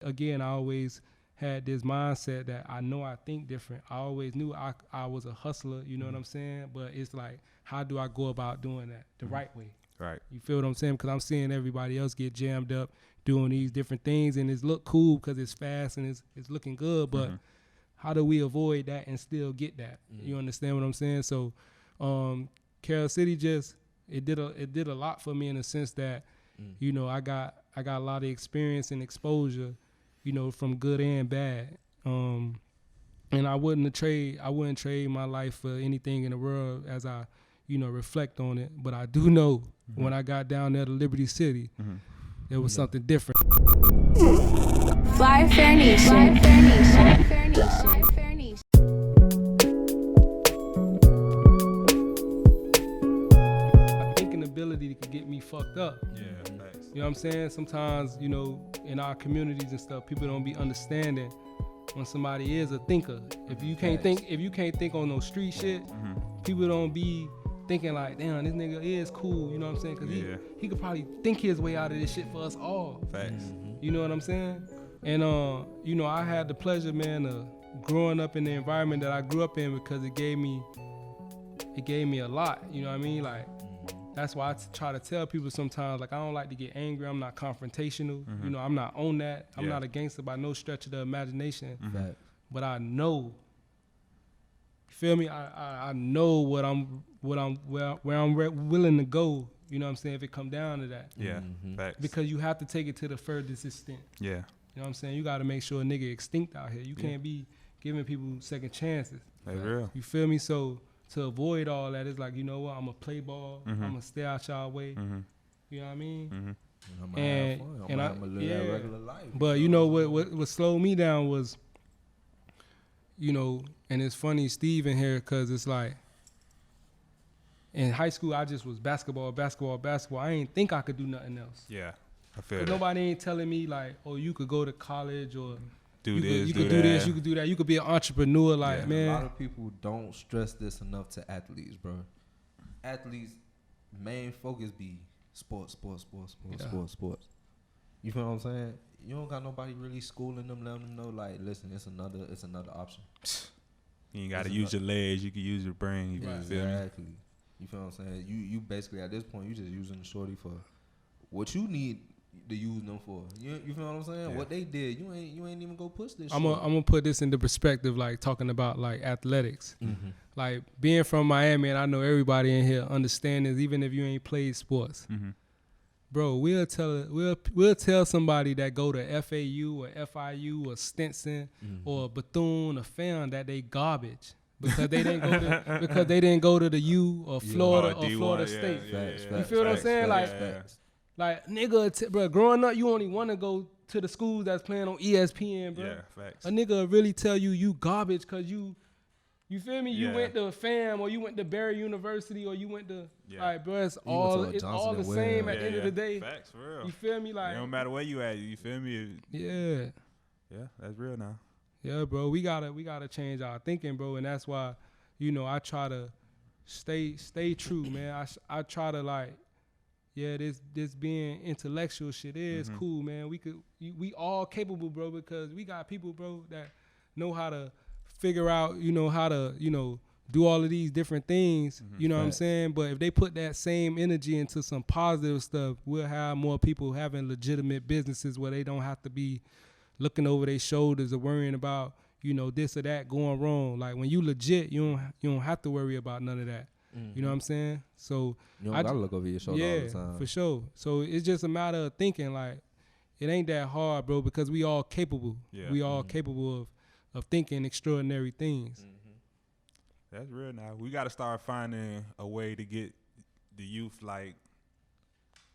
Again, I always had this mindset that I know I think different. I always knew I was a hustler, you know what I'm saying? But it's like, how do I go about doing that the right way? Right. You feel what I'm saying? Because I'm seeing everybody else get jammed up doing these different things, and it's look cool because it's fast and it's looking good. But how do we avoid that and still get that? You understand what I'm saying? So, Carol City it did a lot for me in the sense that, you know, I got a lot of experience and exposure, you know, from good and bad. And I wouldn't trade my life for anything in the world as I, you know, reflect on it. But I do know when I got down there to Liberty City, there was something different. Fly Fair Nation. Fly Fair Nation. Fair Nation. Fair Nation. My thinking ability could get me fucked up. Yeah, nice. You know what I'm saying? Sometimes, you know, in our communities and stuff, people don't be understanding when somebody is a thinker. If you can't think on no street shit, people don't be thinking like, damn, this nigga is cool, you know what I'm saying? Because he could probably think his way out of this shit for us all. Facts. You know what I'm saying? And, you know, I had the pleasure, man, of growing up in the environment that I grew up in because it gave me a lot, you know what I mean? Like, that's why I try to tell people sometimes, like, I don't like to get angry. I'm not confrontational. You know, I'm not on that. I'm not a gangster by no stretch of the imagination. But I know, you feel me? I know where I'm willing to go. You know what I'm saying? If it come down to that. Yeah, facts. Because you have to take it to the furthest extent. Yeah. You know what I'm saying? You got to make sure a nigga extinct out here. You can't be giving people second chances. That's real. You feel me? So to avoid all that, it's like, you know what? I'm going to play ball. I'm going to stay out y'all way. You know what I mean? I'm gonna have fun. I'm gonna live that regular life. But you know what slowed me down was, you know, and it's funny, Steve in here, because it's like, in high school, I just was basketball. I ain't think I could do nothing else. Yeah, I feel that. Nobody ain't telling me like, oh, you could go to college or you could do this, you could do that. You could be an entrepreneur. Like, man. A lot of people don't stress this enough to athletes, bro. Athletes' main focus be sports. You feel what I'm saying? You don't got nobody really schooling them, letting them know, like, listen, it's another option. You ain't got to use your legs. You can use your brain. You feel me? Exactly. You feel what I'm saying? You basically, at this point, you just using the shorty for what you need to use them for. You feel what I'm saying? Yeah. What they did, you ain't even go push this. I'm gonna put this into perspective, like talking about like athletics. Like being from Miami, and I know everybody in here understands this, even if you ain't played sports. Bro, we'll tell somebody that go to FAU or FIU or Stinson or Bethune or Fam that they garbage. Because they didn't go to the U or Florida or Florida State. You feel what I'm saying? Like nigga, bro, growing up, you only want to go to the schools that's playing on ESPN, bro. Yeah, facts. A nigga will really tell you garbage because you feel me? You went to FAM or you went to Barry University or you went to, like, bro, it's all the same at the end of the day. Facts, for real. You feel me? Like, it don't matter where you at, you feel me? Yeah. Yeah, that's real now. Yeah, bro, we gotta change our thinking, bro, and that's why, you know, I try to stay true, man. I try to like, this being intellectual shit is cool, man. We all capable, bro, because we got people, bro, that know how to figure out, you know, how to, you know, do all of these different things, you know what I'm saying? But if they put that same energy into some positive stuff, we'll have more people having legitimate businesses where they don't have to be looking over their shoulders or worrying about, you know, this or that going wrong. Like when you legit, you don't have to worry about none of that. You know what I'm saying? So you don't gotta look over your shoulder all the time. For sure. So it's just a matter of thinking. Like it ain't that hard, bro, because we all capable. Yeah. We all capable of thinking extraordinary things. That's real now. We got to start finding a way to get the youth like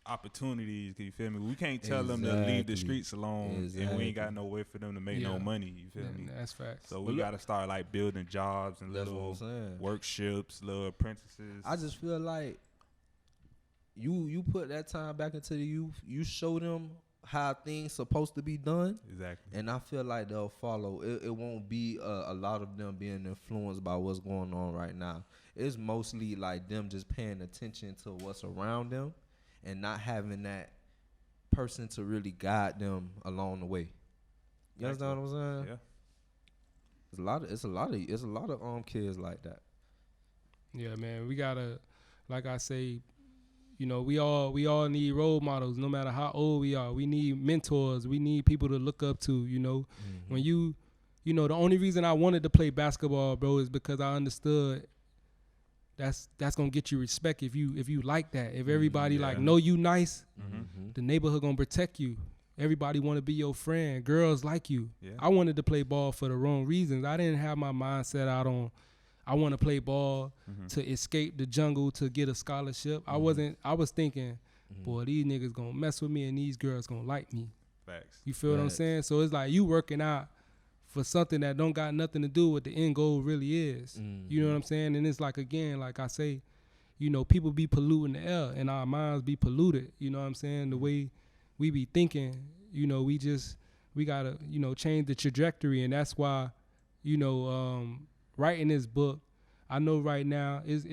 opportunities. You feel me? We can't tell them to leave the streets alone, and we ain't got no way for them to make no money. You feel me? That's facts. So we got to start like building jobs and little workshops, little apprentices. I just feel like you put that time back into the youth. You show them how things supposed to be done. Exactly. And I feel like they'll follow. It won't be a lot of them being influenced by what's going on right now. It's mostly like them just paying attention to what's around them and not having that person to really guide them along the way. You understand what I'm saying? Yeah. It's a lot of kids like that. Yeah, man. We gotta, like I say, you know, we all need role models, no matter how old we are. We need mentors. We need people to look up to. You know, when you know, the only reason I wanted to play basketball, bro, is because I understood that's gonna get you respect if you like that. If everybody like know you nice, the neighborhood gonna protect you. Everybody want to be your friend. Girls like you. Yeah. I wanted to play ball for the wrong reasons. I didn't have my mindset out on I want to play ball to escape the jungle to get a scholarship. I was thinking, boy, these niggas gonna mess with me and these girls gonna like me. Facts. You feel what I'm saying? So it's like you working out for something that don't got nothing to do with the end goal really is. You know what I'm saying? And it's like, again, like I say, you know, people be polluting the air and our minds be polluted. You know what I'm saying? The way we be thinking, you know, we gotta, you know, change the trajectory. And that's why, you know, writing this book, I know right now is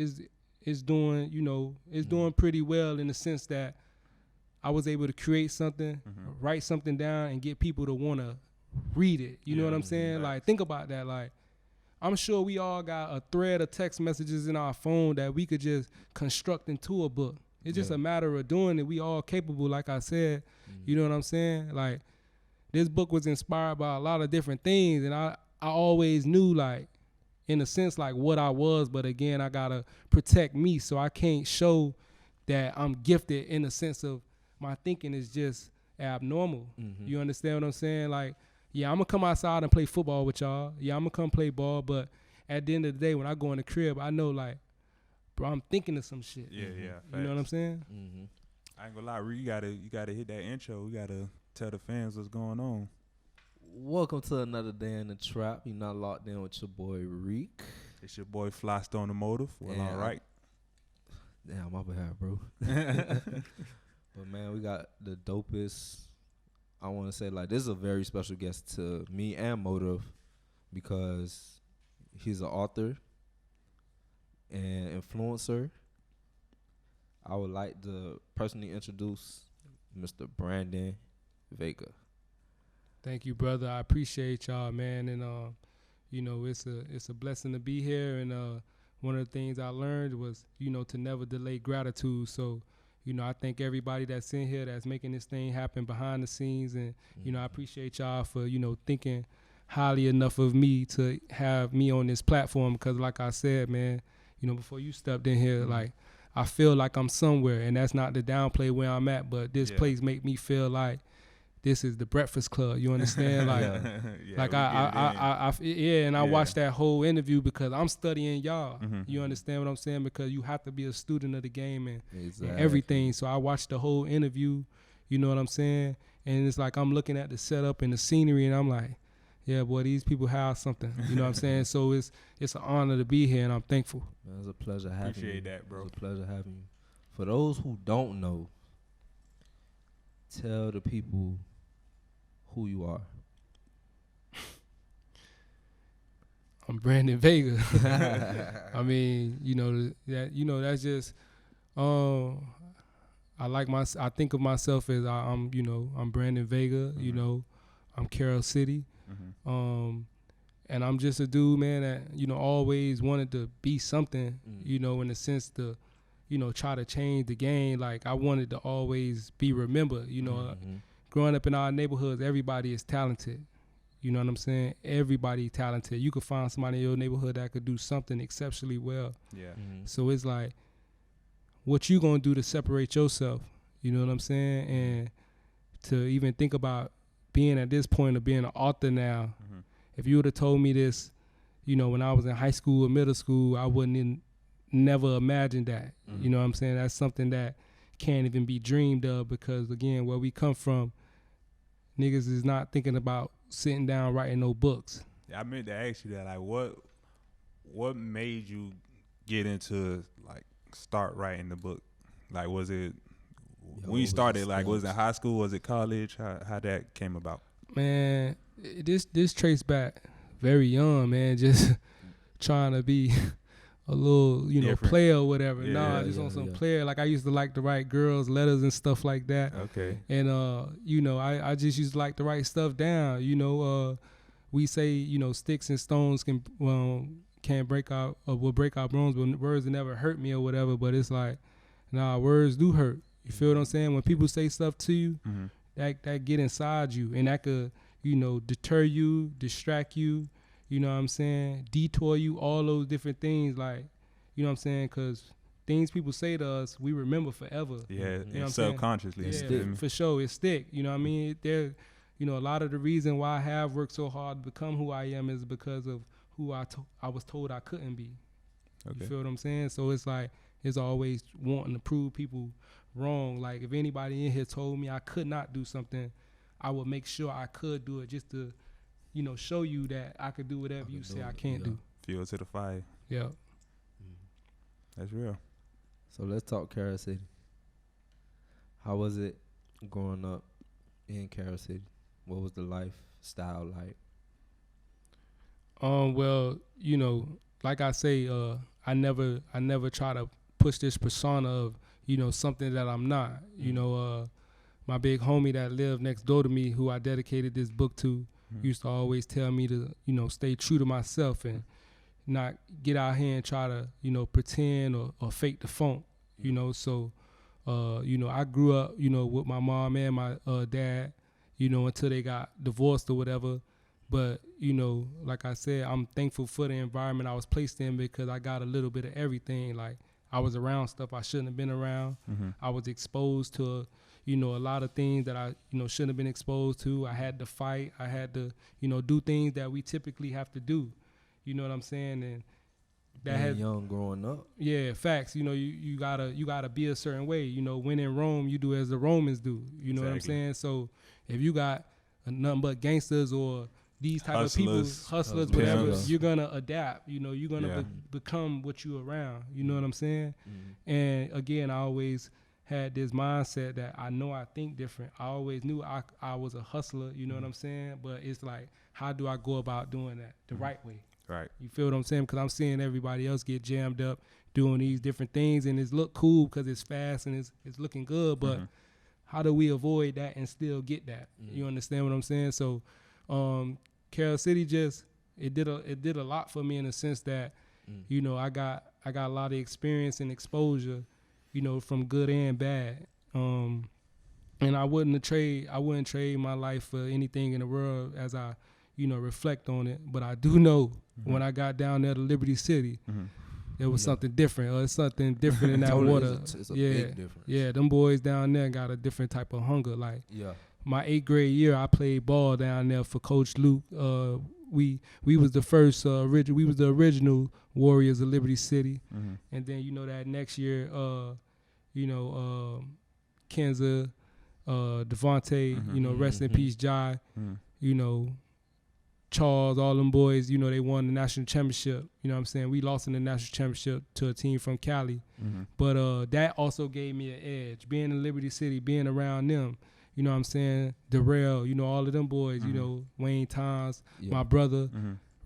doing, you know, it's doing pretty well in the sense that I was able to create something, write something down, and get people to want to read it. You know what I'm saying? Like, think about that. Like, I'm sure we all got a thread of text messages in our phone that we could just construct into a book. It's just a matter of doing it. We all capable, like I said. You know what I'm saying? Like, this book was inspired by a lot of different things, and I always knew, like, in a sense, like, what I was, but again, I gotta protect me, so I can't show that I'm gifted in the sense of my thinking is just abnormal. You understand what I'm saying? Like, yeah, I'm gonna come outside and play football with y'all. Yeah, I'm gonna come play ball, but at the end of the day, when I go in the crib, I know, like, bro, I'm thinking of some shit. Yeah. You know what I'm saying? I ain't gonna lie, Ree, you gotta hit that intro. We gotta tell the fans what's going on. Welcome to another day in the trap. You're not locked in with your boy Reek. It's your boy Fly Stone the Motive. Well, all right. Damn, my bad, bro. But man, we got the dopest. I want to say, like, this is a very special guest to me and Motive because he's an author and influencer. I would like to personally introduce Mr. Brandon Vega. Thank you, brother. I appreciate y'all, man. And you know, it's a blessing to be here. And one of the things I learned was, you know, to never delay gratitude. So, you know, I thank everybody that's in here that's making this thing happen behind the scenes. And, you know, I appreciate y'all for, you know, thinking highly enough of me to have me on this platform. Because like I said, man, you know, before you stepped in here, like, I feel like I'm somewhere. And that's not to downplay where I'm at, but this place make me feel like this is the Breakfast Club. You understand? Like, like I watched that whole interview because I'm studying y'all. You understand what I'm saying? Because you have to be a student of the game and everything. So I watched the whole interview. You know what I'm saying? And it's like I'm looking at the setup and the scenery, and I'm like, yeah, boy, these people have something. You know what I'm saying? So it's an honor to be here, and I'm thankful. Man, it's a pleasure having you. Appreciate that, bro. It's a pleasure having you. For those who don't know, tell the people who you are. I'm Brandon Vega. I mean, that's just I think of myself as I'm Brandon Vega, you know, I'm Carroll City. And I'm just a dude, man, that, you know, always wanted to be something, you know, in the sense to, you know, try to change the game. Like, I wanted to always be remembered, you know. Growing up in our neighborhoods, everybody is talented. You know what I'm saying? Everybody talented. You could find somebody in your neighborhood that could do something exceptionally well. Yeah. So it's like, what you gonna do to separate yourself? You know what I'm saying? And to even think about being at this point of being an author now, if you would have told me this, you know, when I was in high school or middle school, I wouldn't never imagined that. You know what I'm saying? That's something that can't even be dreamed of because, again, where we come from, niggas is not thinking about sitting down writing no books. Yeah, I meant to ask you that. Like, what made you get into, like, start writing the book? Like, was it when you started? Like, was it high school? Was it college? How that came about? Man, this traced back very young, man. Just trying to be you know, Different. player or whatever. Yeah, Nah, yeah, just on some yeah. player. Like I used to like to write girls letters and stuff like that. Okay. And you know, I just used to like to write stuff down. You know, we say, you know, sticks and stones can't break our will break our bones, but words will never hurt me or whatever. But it's like, nah, words do hurt. You feel what I'm saying? When people say stuff to you, Mm-hmm. that get inside you, and that could, you know, deter you, distract you. You know what I'm saying? Detour you, all those different things. Like, you know what I'm saying? Because things people say to us, we remember forever. Yeah, You know what I'm saying? subconsciously. Yeah, you feel me? for sure, it stick. You know what I mean? There, you know, a lot of the reason why I have worked so hard to become who I am is because of who I was told I couldn't be. Okay. You feel what I'm saying? So it's like, it's always wanting to prove people wrong. Like if anybody in here told me I could not do something, I would make sure I could do it just to, you know, show you that I could do whatever you say I can't do. Fuel to the fire. Yeah. That's real. So let's talk Carol City. How was it growing up in Carol City? What was the lifestyle like? Well, you know, like I say, I never try to push this persona of, you know, something that I'm not. You know, my big homie that lived next door to me, who I dedicated this book to, used to always tell me to, you know, stay true to myself and not get out here and try to, you know, pretend or fake the funk. You know, so, you know, I grew up, you know, with my mom and my dad, you know, until they got divorced or whatever. But, you know, like I said, I'm thankful for the environment I was placed in because I got a little bit of everything. Like, I was around stuff I shouldn't have been around. Mm-hmm. I was exposed to, you know, a lot of things that I, you know, shouldn't have been exposed to. I had to fight. I had to, you know, do things that we typically have to do. You know what I'm saying? And that Being has young growing up. Yeah, facts. You know, you gotta be a certain way. You know, when in Rome, you do as the Romans do. You know what I'm Exactly. saying? So if you got nothing but gangsters or these type of people, hustlers, pimps. whatever, you're gonna adapt. You know, you're gonna Yeah. become what you around. You know what I'm saying? Mm-hmm. And again, I always had this mindset that I know I think different. I always knew I was a hustler. You know what I'm saying? But it's like, how do I go about doing that the right way? Right. You feel what I'm saying? Because I'm seeing everybody else get jammed up doing these different things, and it's look cool because it's fast and it's looking good. But how do we avoid that and still get that? You understand what I'm saying? So, Carol City it did a lot for me in the sense that, you know, I got a lot of experience and exposure, you know, from good and bad. And I wouldn't trade my life for anything in the world as I, you know, reflect on it. But I do know when I got down there to Liberty City, there was something different. It's something different in that Totally, water. it's a big difference. Yeah, them boys down there got a different type of hunger. Like Yeah. my 8th grade year, I played ball down there for Coach Luke. We was the first we was the original Warriors of Liberty City. And then, you know, that next year, you know, Kenza, Devontae, you know, rest in peace, Jai, you know, Charles, all them boys, you know, they won the national championship. You know what I'm saying? We lost in the national championship to a team from Cali. But that also gave me an edge. Being in Liberty City, being around them, you know what I'm saying? Darrell, you know, all of them boys, you know, Wayne Times, my brother,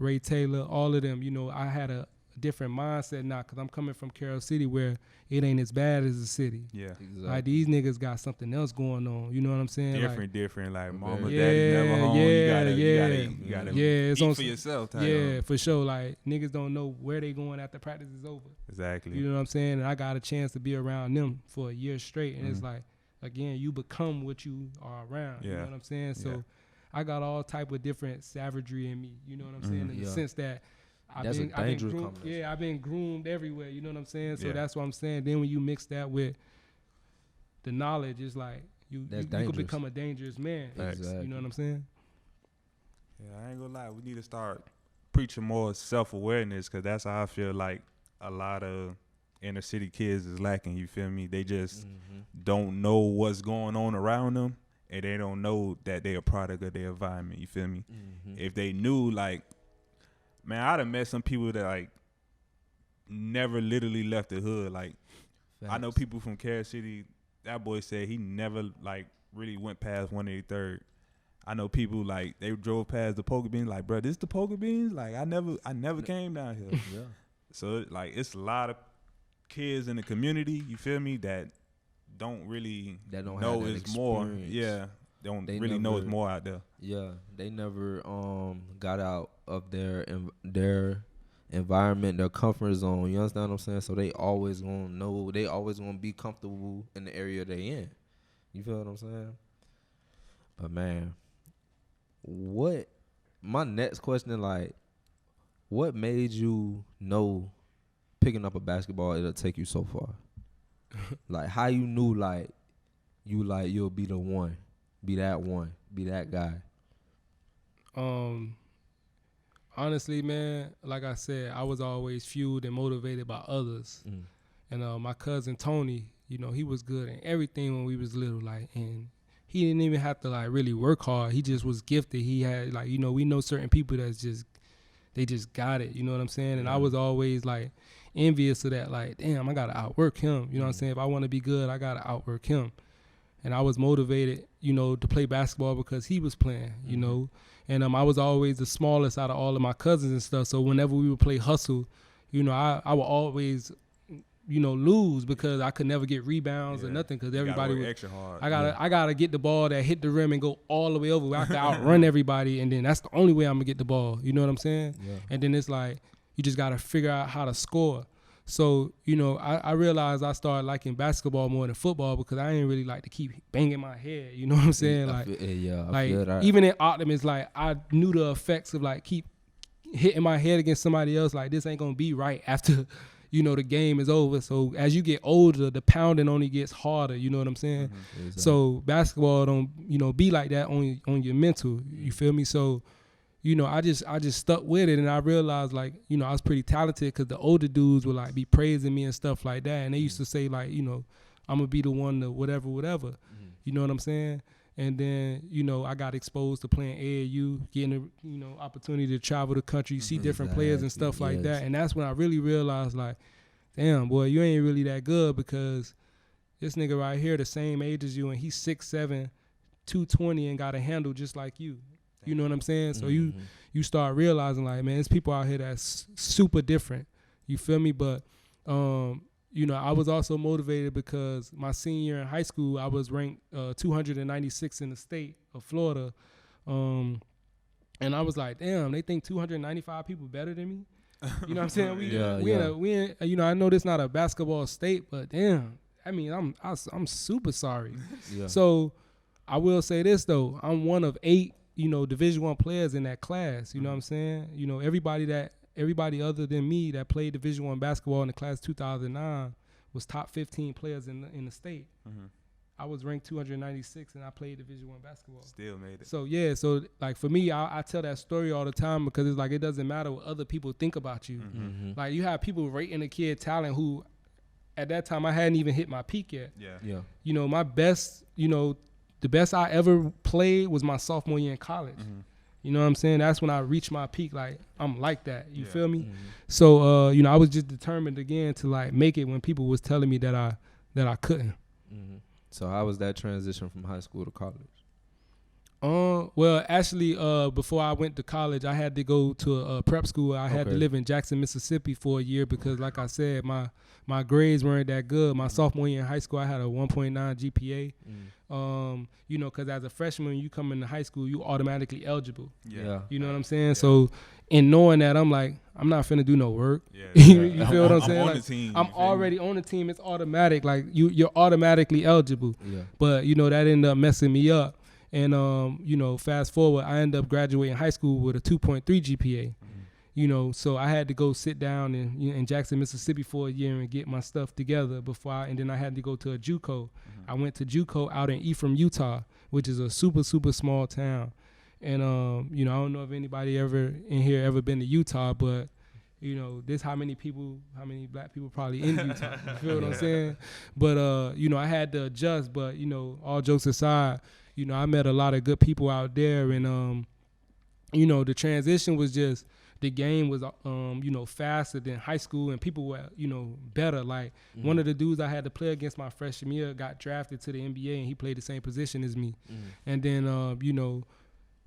Ray Taylor, all of them, you know, I had a different mindset now because I'm coming from Carol City where it ain't as bad as the city. Yeah. Exactly. Like, these niggas got something else going on. You know what I'm saying? Different. Like, mama, Yeah, daddy never home. yeah, You gotta it's eat on for yourself. Type Yeah, of- for sure. Like, niggas don't know where they going after practice is over. Exactly. You know what I'm saying? And I got a chance to be around them for a year straight. And it's like, again, you become what you are around. You know what I'm saying? So I got all type of different savagery in me. You know what I'm saying? In the sense that That's a dangerous groomed, combination. I've been groomed everywhere. You know what I'm saying? So Yeah. that's what I'm saying. Then when you mix that with the knowledge, it's like you could become a dangerous man. Exactly. You know what I'm saying? Yeah, I ain't gonna lie. We need to start preaching more self-awareness because that's how I feel like a lot of inner city kids is lacking. You feel me? They just don't know what's going on around them, and they don't know that they're a product of their environment. You feel me? If they knew, like, man, I'd have met some people that like never literally left the hood. Like, I know people from Carol City. That boy said he never like really went past 183rd. I know people like they drove past the Poker Beans. Like, bro, this the Poker Beans? Like, I never came down here. Yeah. So like it's a lot of kids in the community, you feel me, that don't really know it's more. Yeah, they really know it's more out there. Yeah, they never got out of their environment, their comfort zone. You understand what I'm saying? So they always gonna know. They always gonna be comfortable in the area they in. You feel what I'm saying? But man, my next question, like, what made you know picking up a basketball it'll take you so far? Like, how you knew you'll be the one, be that guy? Honestly, man, like I said, I was always fueled and motivated by others. And my cousin Tony, you know, he was good in everything when we was little, like, and he didn't even have to like really work hard. He just was gifted. He had, like, you know, we know certain people that's just, they just got it, you know what I'm saying? And I was always like envious of that, like, damn, I gotta outwork him. You know what I'm saying? If I want to be good, I gotta outwork him. And I was motivated, you know, to play basketball because he was playing, you know. And I was always the smallest out of all of my cousins and stuff. So whenever we would play hustle, you know, I would always, you know, lose because I could never get rebounds or nothing because everybody was extra hard. I gotta get the ball that hit the rim and go all the way over. I could outrun everybody, and then that's the only way I'm gonna get the ball. You know what I'm saying? Yeah. And then it's like you just gotta figure out how to score. So, you know, I realized I started liking basketball more than football because I ain't really like to keep banging my head. You know what I'm saying? Like, even in Optimus, like, I knew the effects of like keep hitting my head against somebody else. Like, this ain't gonna be right after, you know, the game is over. So as you get older, the pounding only gets harder. You know what I'm saying? Exactly. So basketball don't, you know, be like that on your mental. You feel me? So, you know, I just stuck with it, and I realized, like, you know, I was pretty talented because the older dudes would like be praising me and stuff like that, and they used to say, like, you know, I'm gonna be the one to whatever. You know what I'm saying? And then, you know, I got exposed to playing AAU, getting a, you know, opportunity to travel the country, see different players and stuff like that, and that's when I really realized, like, damn, boy, you ain't really that good because this nigga right here the same age as you, and he's 6'7", 220, and got a handle just like you. You know what I'm saying? So you start realizing, like, man, there's people out here that's super different. You feel me? But, you know, I was also motivated because my senior year in high school, I was ranked 296 in the state of Florida. And I was like, damn, they think 295 people better than me? You know what I'm saying? We you know, I know this not a basketball state, but damn, I mean, I'm super sorry. So I will say this, though. I'm one of 8, you know, Division I players in that class. You know what I'm saying? You know, everybody other than me that played Division I basketball in the class 2009 was top 15 players in the state. I was ranked 296 and I played Division I basketball. Still made it. So yeah, so like for me, I tell that story all the time because it's like it doesn't matter what other people think about you. Like you have people rating a kid talent who at that time I hadn't even hit my peak yet. Yeah. You know, my best, you know, the best I ever played was my sophomore year in college. You know what I'm saying? That's when I reached my peak. Like, I'm like that. You feel me? So, you know, I was just determined again to like make it when people was telling me that I couldn't. So how was that transition from high school to college? Well, actually, before I went to college, I had to go to a prep school. I had to live in Jackson, Mississippi for a year because, like I said, my grades weren't that good. My sophomore year in high school, I had a 1.9 GPA. You know, because as a freshman, when you come into high school, you automatically eligible. You know what I'm saying? So, in knowing that, I'm like, I'm not finna do no work. You feel what I'm saying? On like, the team, I'm already on the team. It's automatic. Like, you're automatically eligible. But, you know, that ended up messing me up. And, you know, fast forward, I ended up graduating high school with a 2.3 GPA. You know, so I had to go sit down in Jackson, Mississippi for a year and get my stuff together and then I had to go to a JUCO. I went to JUCO out in Ephraim, Utah, which is a super, super small town. And, you know, I don't know if anybody in here ever been to Utah, but, you know, this how many black people probably in Utah. You feel what I'm saying? But, you know, I had to adjust. But, you know, all jokes aside, you know, I met a lot of good people out there. And, you know, the transition was just, the game was, you know, faster than high school, and people were, you know, better. Like, one of the dudes I had to play against my freshman year got drafted to the NBA, and he played the same position as me. And then, you know,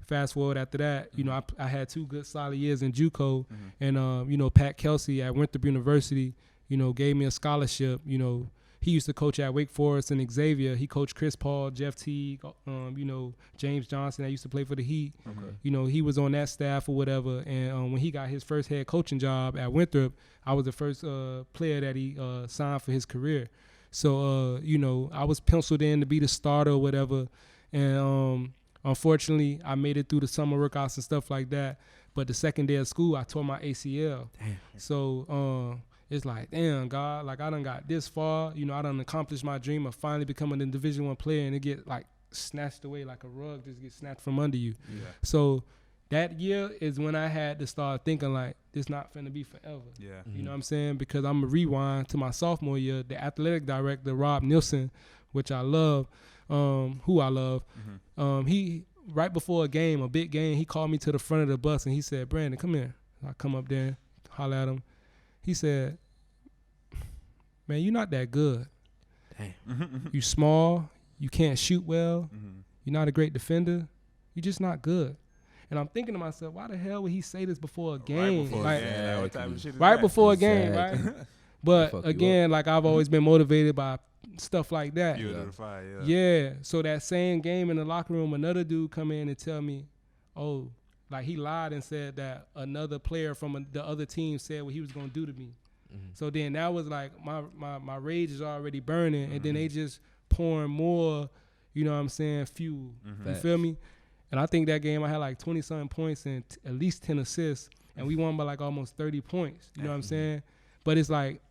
fast forward after that, you know, I had 2 good solid years in JUCO, and you know, Pat Kelsey at Winthrop University, you know, gave me a scholarship. You know, he used to coach at Wake Forest and Xavier. He coached Chris Paul, Jeff Teague, you know, James Johnson that used to play for the Heat. You know, he was on that staff or whatever. And when he got his first head coaching job at Winthrop, I was the first player that he signed for his career. So, you know, I was penciled in to be the starter or whatever. And unfortunately, I made it through the summer workouts and stuff like that. But the second day of school, I tore my ACL. Damn. So it's like, damn, God, like I done got this far. You know, I done accomplished my dream of finally becoming a Division I player, and it get like snatched away like a rug just get snatched from under you. Yeah. So that year is when I had to start thinking like, this not finna be forever. Yeah. You know what I'm saying? Because I'm going to rewind to my sophomore year. The athletic director, Rob Nielsen, which I love, who I love, he, right before a game, a big game, he called me to the front of the bus and he said, Brandon, come here. I come up there, holler at him. He said, man, you're not that good. Damn. You small. You can't shoot well. You're not a great defender. You're just not good. And I'm thinking to myself, why the hell would he say this before a game? Right before a game, right? But again, like I've always been motivated by stuff like that. Yeah. So that same game in the locker room, another dude come in and tell me, oh, like he lied and said that another player from the other team said what he was gonna do to me. So then that was like my rage is already burning, and then they just pouring more, you know what I'm saying, fuel. You feel me? And I think that game I had like 20-something points and at least 10 assists, and we won by like almost 30 points. You know what I'm saying? But it's like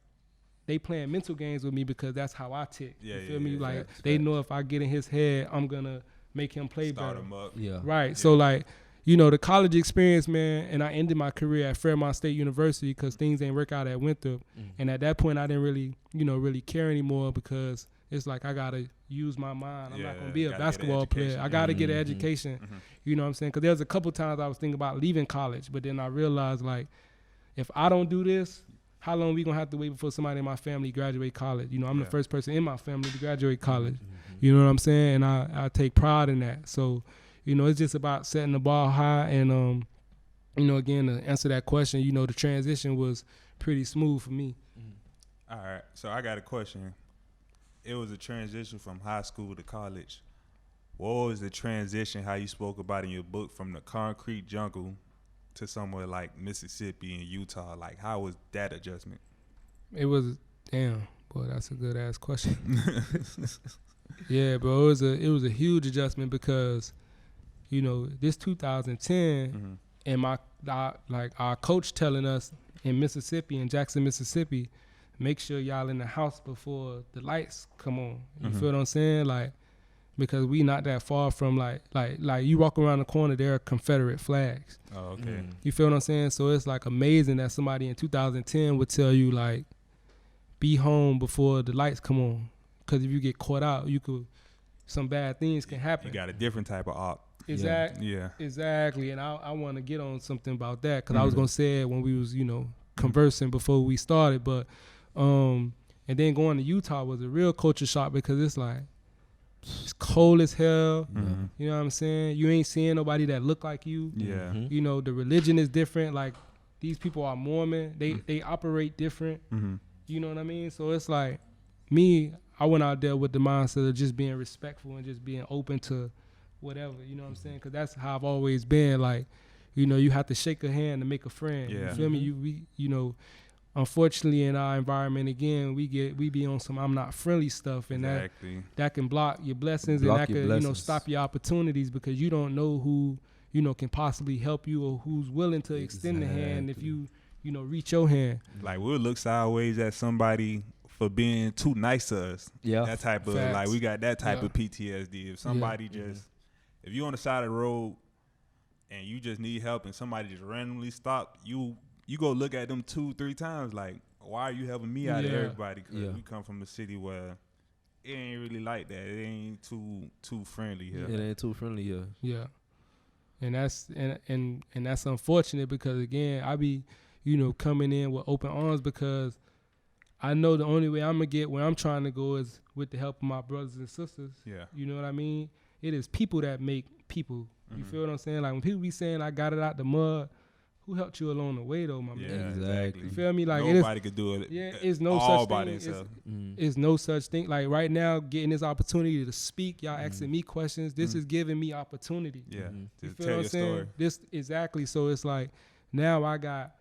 they playing mental games with me because that's how I tick. You feel me? Like they know if I get in his head, I'm gonna make him play better. Start him up. Yeah. Right. Yeah. So like, you know, the college experience, man, and I ended my career at Fairmont State University because things didn't work out at Winthrop. And at that point, I didn't really, you know, really care anymore because it's like I got to use my mind. I'm not going to be a basketball player. I got to get an education. You know what I'm saying? Because there was a couple times I was thinking about leaving college, but then I realized, like, if I don't do this, how long we going to have to wait before somebody in my family graduate college? You know, I'm the first person in my family to graduate college. You know what I'm saying? And I take pride in that. So, you know, it's just about setting the bar high. And, you know, again, to answer that question, you know, the transition was pretty smooth for me. All right. So I got a question. It was a transition from high school to college. What was the transition, how you spoke about in your book, from the concrete jungle to somewhere like Mississippi and Utah? Like, how was that adjustment? It was, damn, boy, that's a good-ass question. Yeah, bro, it was a huge adjustment because, you know, this 2010 and our coach telling us in Mississippi, in Jackson, Mississippi, make sure y'all in the house before the lights come on. You feel what I'm saying? Like, because we not that far from like you walk around the corner, there are Confederate flags. Oh, okay. You feel what I'm saying? So it's like amazing that somebody in 2010 would tell you like, be home before the lights come on. Because if you get caught out, some bad things can happen. You got a different type of op. Exactly. Yeah. Exactly. And I want to get on something about that because I was gonna say it when we was, you know, conversing before we started, but and then going to Utah was a real culture shock because it's like it's cold as hell. You know what I'm saying? You ain't seeing nobody that look like you. Yeah. You know, the religion is different. Like these people are Mormon. They operate different. You know what I mean? So it's like me, I went out there with the mindset of just being respectful and just being open to whatever, you know what I'm saying? Because that's how I've always been. Like, you know, you have to shake a hand to make a friend. Yeah. You feel me? You know, unfortunately in our environment, again, we be on some I'm not friendly stuff, and that can block your blessings, and that can, you know, stop your opportunities because you don't know who, you know, can possibly help you or who's willing to extend the hand if you know, reach your hand. Like, we'll look sideways at somebody for being too nice to us. Yeah. That type of, facts. Like, we got that type of PTSD. If somebody just, if you on the side of the road and you just need help and somebody just randomly stop, you go look at them 2-3 times like, why are you helping me out of everybody? Because we come from a city where it ain't really like that. It ain't too friendly here. It ain't too friendly here. Yeah. And that's and that's unfortunate because, again, I be, you know, coming in with open arms because I know the only way I'm going to get where I'm trying to go is with the help of my brothers and sisters. Yeah. You know what I mean? It is people that make people You feel what I'm saying? Like when people be saying I got it out the mud, who helped you along the way though, my Yeah, man? Exactly. You feel me? Like nobody could do it. Yeah, it's no all such by thing. themselves. It's no such thing. Like right now, getting this opportunity to speak, y'all asking me questions. This is giving me opportunity. Yeah, You just feel tell what your I'm saying? story. This exactly. So it's like now I got,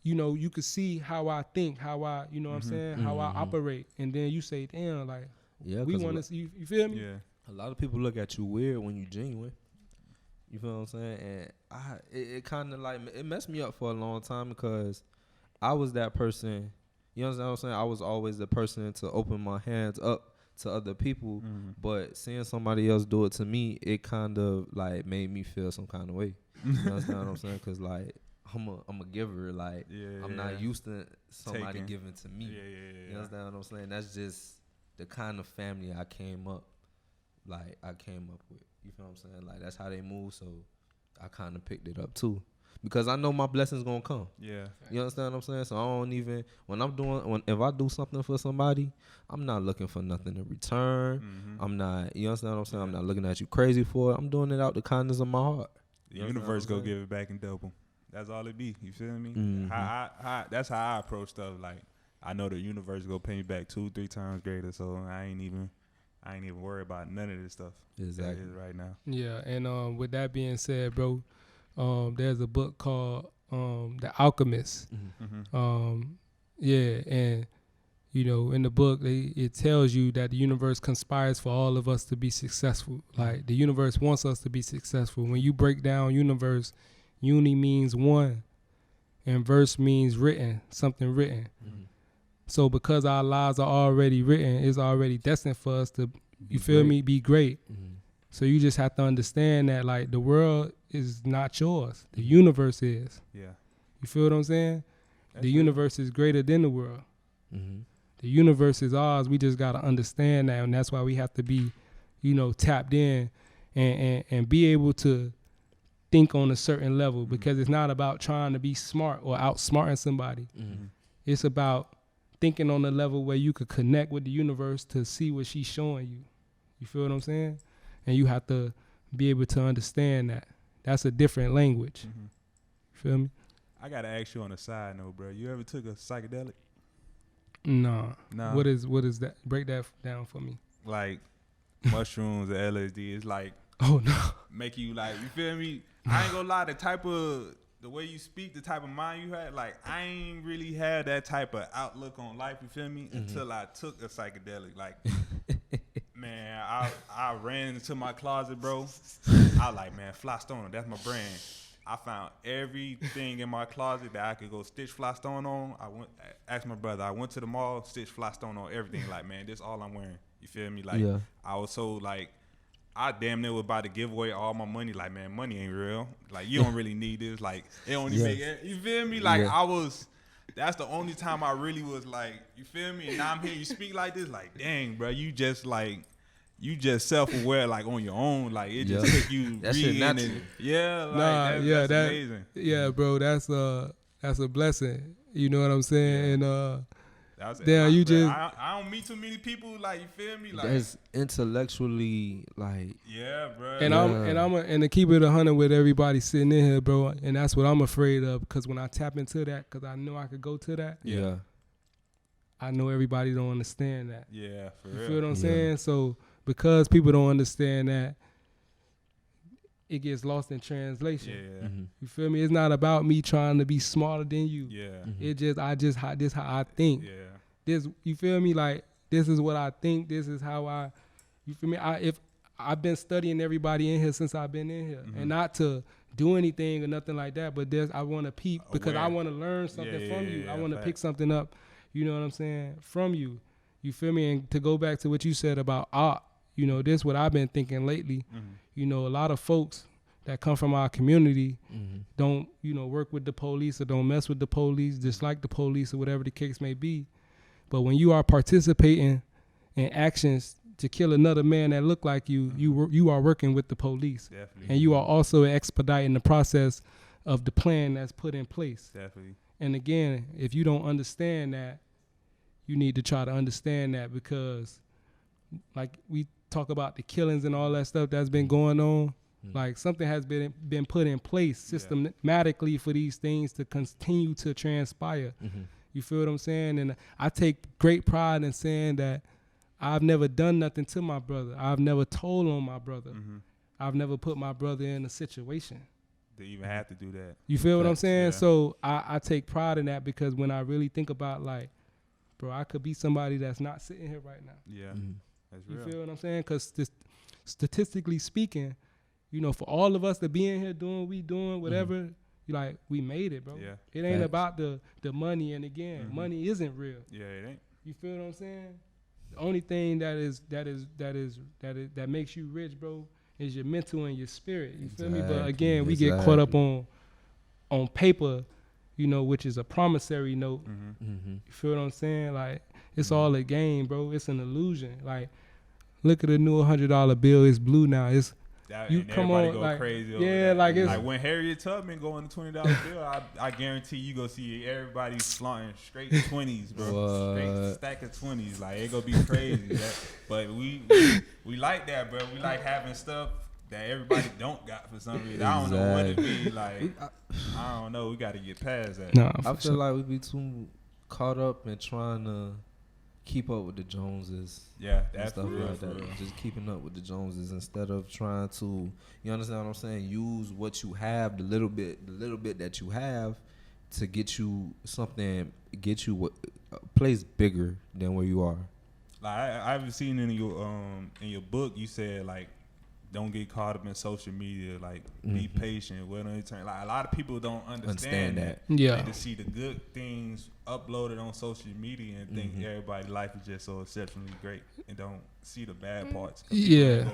you know, you could see how I think, how I, you know what I'm saying, how I operate, and then you say, damn, like Yeah, we want to see. You feel me? Yeah, a lot of people look at you weird when you genuine. You feel what I'm saying? And it kind of like, it messed me up for a long time because I was that person. You understand what I'm saying? I was always the person to open my hands up to other people, but seeing somebody else do it to me, it kind of like made me feel some kind of way. You understand what I'm saying? Because like I'm a giver. Like I'm not used to somebody Taking. giving to me. You understand what I'm saying? That's just the kind of family I came up with. You feel what I'm saying? Like that's how they move. So I kind of picked it up too, because I know my blessings gonna come. Yeah. You understand what I'm saying? So I don't even if I do something for somebody, I'm not looking for nothing in return. I'm not. You understand what I'm saying? I'm not looking at you crazy for it. I'm doing it out the kindness of my heart. The universe go give it back in double. That's all it be. You feel me? That's how I approach stuff. Like I know the universe go pay me back 2-3 times greater. So I ain't even worried about none of this stuff. Exactly. That is right now. Yeah, and with that being said, bro, there's a book called The Alchemist. Yeah, and you know, in the book, it tells you that the universe conspires for all of us to be successful. Like the universe wants us to be successful. When you break down universe, uni means one, and verse means written, something written. So because our lives are already written, it's already destined for us to, you feel me, be great. So you just have to understand that like the world is not yours. The universe is. Yeah. You feel what I'm saying? That's the real. universe is greater than the world. The universe is ours. We just got to understand that. And that's why we have to be, you know, tapped in and be able to think on a certain level, because it's not about trying to be smart or outsmarting somebody. It's about thinking on a level where you could connect with the universe to see what she's showing you. You feel what I'm saying? And you have to be able to understand that. That's a different language. You feel me? I gotta ask you on a side note, bro. You ever took a psychedelic? Nah. Nah. What is that? Break that down for me. Like mushrooms or LSD? It's like Oh no. make you like, you feel me? I ain't gonna lie, the way you speak, the type of mind you had, like I ain't really had that type of outlook on life, you feel me? Until I took a psychedelic. Like man, I ran into my closet, bro. I was like, man, Fly Stoner, that's my brand. I found everything in my closet that I could go stitch Fly Stone on. Asked my brother, I went to the mall, stitched Fly Stone on everything. Like, man, this all I'm wearing. You feel me? Like, I was so like, I damn near was about to give away all my money. Like, man, money ain't real. Like, you don't really need this. Like, it only make it. You feel me? Like, that's the only time I really was like, you feel me? And now I'm hearing you speak like this. Like, dang, bro, you just self-aware, like on your own. Like it just took you reading and that's amazing. Yeah, bro, that's a blessing. You know what I'm saying? Yeah. And you just I don't meet too many people, like, you feel me? Like that's intellectually like bro. And to keep it 100 with everybody sitting in here, bro. And that's what I'm afraid of, because when I tap into that, because I know I could go to that. I know everybody don't understand that. Yeah, for you real. Feel what I'm saying? So because people don't understand that, it gets lost in translation. Yeah. You feel me? It's not about me trying to be smarter than you. Yeah. It just this how I think. Yeah. This, you feel me? Like this is what I think. This is how you feel me? If I've been studying everybody in here since I've been in here, and not to do anything or nothing like that, but I want to peep because I want to learn something from you. I want to pick something up. You know what I'm saying? From you. You feel me? And to go back to what you said about art, you know, this is what I've been thinking lately. You know, a lot of folks that come from our community don't, you know, work with the police or don't mess with the police, dislike the police or whatever the case may be. But when you are participating in actions to kill another man that look like you, you are working with the police. Definitely. And you are also expediting the process of the plan that's put in place. Definitely. And again, if you don't understand that, you need to try to understand that, because like we talk about the killings and all that stuff that's been going on, Like something has been put in place systematically for these things to continue to transpire. You feel what I'm saying? And I take great pride in saying that I've never done nothing to my brother. I've never told on my brother. I've never put my brother in a situation. To even have to do that. You feel what I'm saying? Yeah. So I take pride in that because when I really think about like, bro, I could be somebody that's not sitting here right now. Yeah, that's You real. feel what I'm saying? Because statistically speaking, you know, for all of us to be in here doing what we doing, whatever, like we made it, bro. Yeah. It ain't Facts. about the money. And again, money isn't real. Yeah, it ain't. You feel what I'm saying? The only thing that makes you rich, bro, is your mental and your spirit. You feel me? But again, we get caught up on paper, you know, which is a promissory note. You feel what I'm saying? Like it's all a game, bro. It's an illusion. Like look at a new $100 bill. It's blue now. It's you and come everybody on, go like, crazy over yeah, that. like it's Like when Harriet Tubman go on the $20 bill, I guarantee you go see everybody flaunting straight 20s, bro. Straight stack of 20s. Like it gonna be crazy. But we like that, bro. We like having stuff that everybody don't got for some reason. I don't know what it be. Like I don't know. We got to get past that. nah, I feel like we be too caught up in trying to keep up with the Joneses. Yeah, And that's stuff real, like that. real. Just keeping up with the Joneses instead of trying to, you understand what I'm saying? Use what you have, the little bit that you have, to get you something, get you a place bigger than where you are. Like I've seen in your book, you said like, don't get caught up in social media. Like, be patient. Wait on your turn. Like a lot of people don't understand that. Yeah. They just see the good things uploaded on social media and think everybody's life is just so exceptionally great, and don't see the bad parts. Yeah.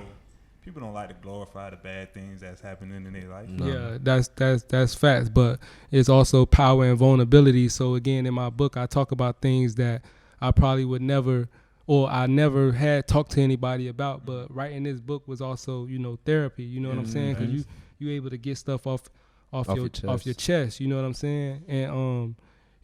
People don't like to glorify the bad things that's happening in their life. No. Yeah, that's facts, but it's also power and vulnerability. So again, in my book, I talk about things that I probably would never, or I never had talked to anybody about. But writing this book was also, you know, therapy. You know what I'm saying? Because you able to get stuff off your chest. You know what I'm saying? And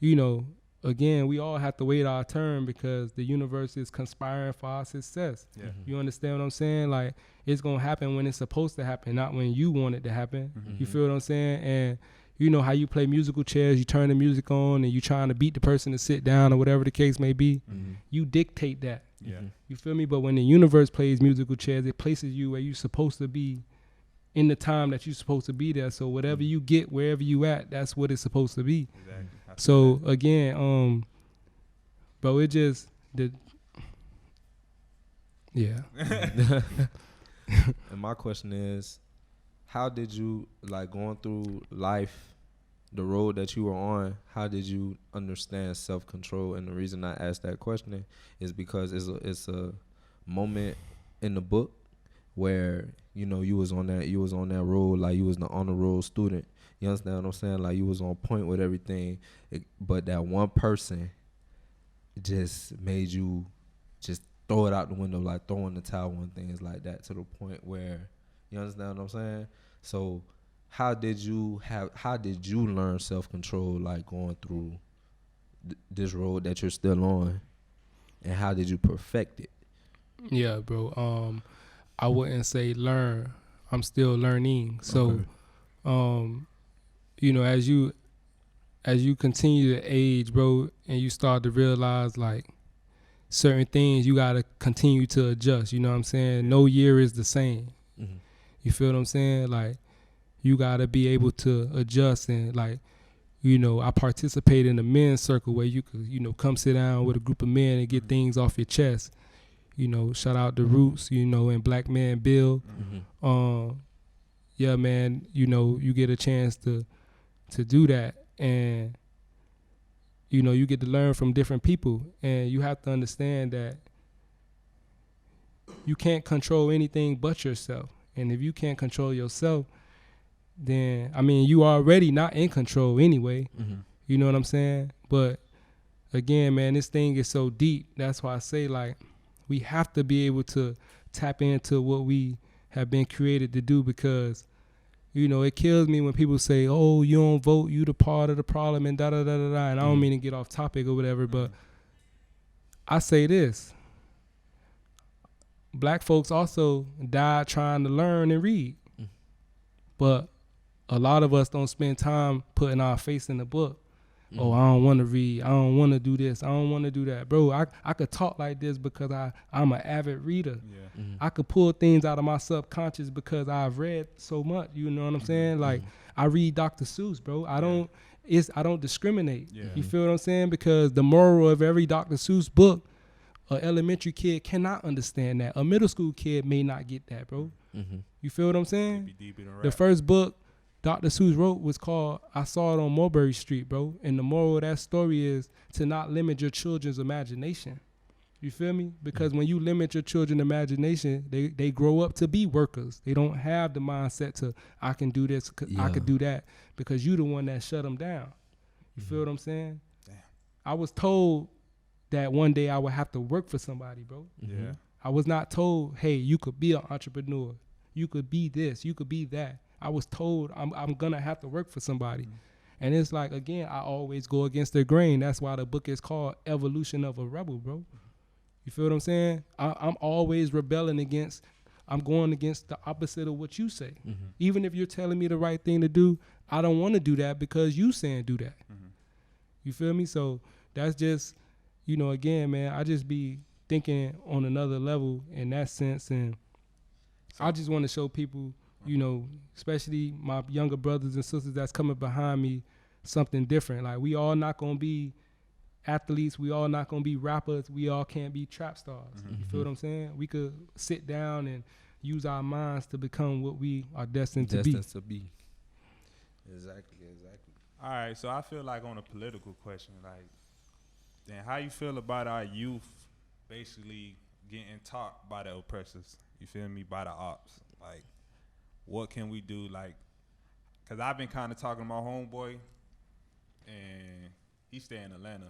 you know, again, we all have to wait our turn because the universe is conspiring for our success. Yeah. You understand what I'm saying? Like, it's gonna happen when it's supposed to happen, not when you want it to happen. You feel what I'm saying? And you know how you play musical chairs, you turn the music on and you trying to beat the person to sit down or whatever the case may be. You dictate that. Yeah. You feel me? But when the universe plays musical chairs, it places you where you're supposed to be in the time that you're supposed to be there. So whatever you get, wherever you at, that's what it's supposed to be. Exactly. So again, bro, it just yeah. And my question is, how did you, like, going through life, the road that you were on, how did you understand self-control? And the reason I asked that question is because it's a moment in the book where, you know, you was on that road, like you was the honor roll student. You understand what I'm saying? Like you was on point with everything, but that one person just made you just throw it out the window, like throwing the towel and things like that, to the point where, you understand what I'm saying? So how did you learn self-control, like going through this road that you're still on, and how did you perfect it? Yeah, bro. I wouldn't say learn. I'm still learning. So, you know, as you continue to age, bro, and you start to realize like certain things, you gotta continue to adjust. You know what I'm saying? No year is the same. You feel what I'm saying? Like, you gotta be able to adjust. And like, you know, I participate in a men's circle where you could, you know, come sit down with a group of men and get things off your chest. You know, shout out to Roots, you know, and Black Man Bill. Yeah, man, you know, you get a chance to do that, and you know, you get to learn from different people, and you have to understand that you can't control anything but yourself. And if you can't control yourself, then I mean, you already not in control anyway. You know what I'm saying? But again, man, this thing is so deep. That's why I say, like, we have to be able to tap into what we have been created to do, because, you know, it kills me when people say, oh, you don't vote, you the part of the problem, and da-da-da-da-da. And I don't mean to get off topic or whatever, but I say this. Black folks also died trying to learn and read. but a lot of us don't spend time putting our face in the book. Oh, I don't want to read. I don't want to do this. I don't want to do that. Bro, I could talk like this because I'm an avid reader. Yeah. I could pull things out of my subconscious because I've read so much. You know what I'm saying? Like, I read Dr. Seuss, bro. I don't discriminate. Yeah. You feel what I'm saying? Because the moral of every Dr. Seuss book, an elementary kid cannot understand that. A middle school kid may not get that, bro. You feel what I'm saying? Be deeper than The rap. first book Dr. Seuss wrote was called I Saw It on Mulberry Street, bro. And the moral of that story is to not limit your children's imagination. You feel me? Because when you limit your children's imagination, they grow up to be workers. They don't have the mindset to, I can do this, I could do that, because you the one that shut them down. You feel what I'm saying? Damn. I was told that one day I would have to work for somebody, bro. Yeah. I was not told, hey, you could be an entrepreneur. You could be this. You could be that. I was told I'm going to have to work for somebody. And it's like, again, I always go against the grain. That's why the book is called Evolution of a Rebel, bro. You feel what I'm saying? I'm always rebelling against, I'm going against the opposite of what you say. Even if you're telling me the right thing to do, I don't want to do that because you saying do that. You feel me? So that's just, you know, again, man, I just be thinking on another level in that sense. And I just want to show people, you know, especially my younger brothers and sisters that's coming behind me, something different. Like, we all not going to be athletes. We all not going to be rappers. We all can't be trap stars. You feel what I'm saying? We could sit down and use our minds to become what we are destined to be. Exactly. All right, so I feel like on a political question, like, then how you feel about our youth basically getting taught by the oppressors? You feel me? By the ops. Like, what can we do? Like, because I've been kind of talking to my homeboy, and he stay in Atlanta.